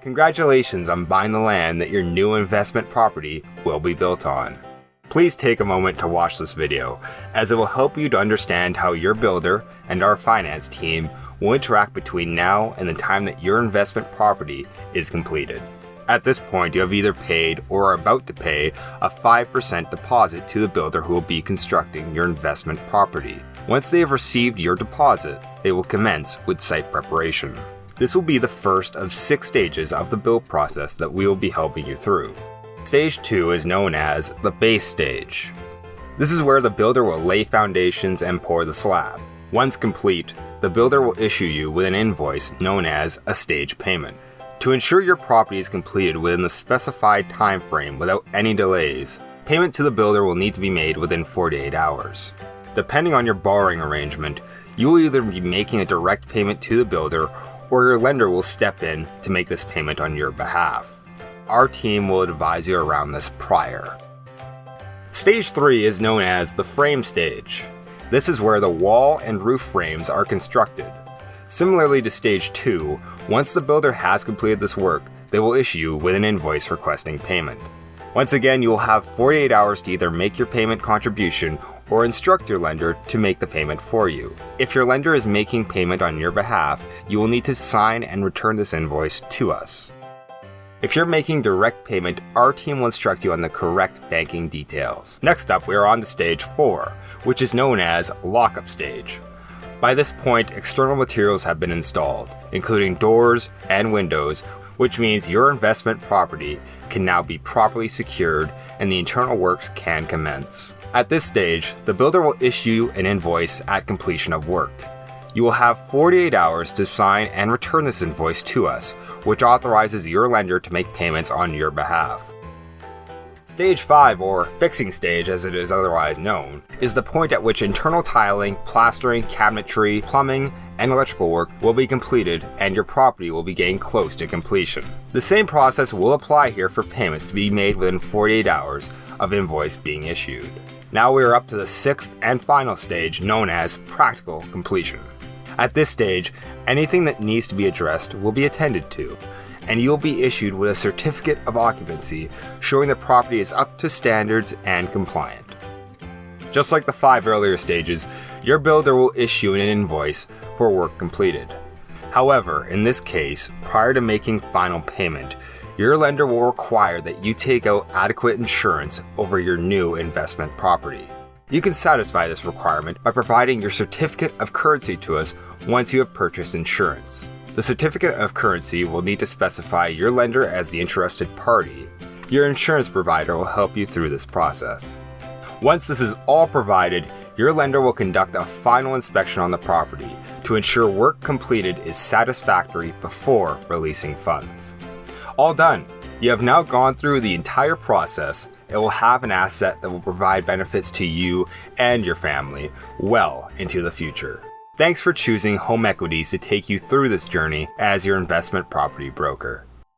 Congratulations on buying the land that your new investment property will be built on. Please take a moment to watch this video, as it will help you to understand how your builder and our finance team will interact between now and the time that your investment property is completed. At this point, you have either paid or are about to pay a 5% deposit to the builder who will be constructing your investment property. Once they have received your deposit, they will commence with site preparation. This will be the first of 6 stages of the build process that we will be helping you through. Stage 2 is known as the base stage. This is where the builder will lay foundations and pour the slab. Once complete, the builder will issue you with an invoice known as a stage payment. To ensure your property is completed within the specified time frame without any delays, payment to the builder will need to be made within 48 hours. Depending on your borrowing arrangement, you will either be making a direct payment to the builder or your lender will step in to make this payment on your behalf. Our team will advise you around this prior. Stage 3 is known as the frame stage. This is where the wall and roof frames are constructed. Similarly to Stage 2, once the builder has completed this work, they will issue you with an invoice requesting payment. Once again, you will have 48 hours to either make your payment contribution or instruct your lender to make the payment for you. If your lender is making payment on your behalf, you will need to sign and return this invoice to us. If you're making direct payment, our team will instruct you on the correct banking details. Next up, we are on to Stage 4, which is known as lockup stage. By this point, external materials have been installed, including doors and windows, which means your investment property can now be properly secured and the internal works can commence. At this stage, the builder will issue an invoice at completion of work. You will have 48 hours to sign and return this invoice to us, which authorizes your lender to make payments on your behalf. Stage 5, or fixing stage as it is otherwise known, is the point at which internal tiling, plastering, cabinetry, plumbing, and electrical work will be completed and your property will be getting close to completion. The same process will apply here for payments to be made within 48 hours of invoice being issued. Now we are up to the 6th and final stage, known as practical completion. At this stage, anything that needs to be addressed will be attended to, and you will be issued with a certificate of occupancy showing the property is up to standards and compliant. Just like the 5 earlier stages, your builder will issue an invoice for work completed. However, in this case, prior to making final payment, your lender will require that you take out adequate insurance over your new investment property. You can satisfy this requirement by providing your certificate of currency to us once you have purchased insurance. The certificate of currency will need to specify your lender as the interested party. Your insurance provider will help you through this process. Once this is all provided, your lender will conduct a final inspection on the property to ensure work completed is satisfactory before releasing funds. All done. You have now gone through the entire process. It will have an asset that will provide benefits to you and your family well into the future. Thanks for choosing Home Equities to take you through this journey as your investment property broker.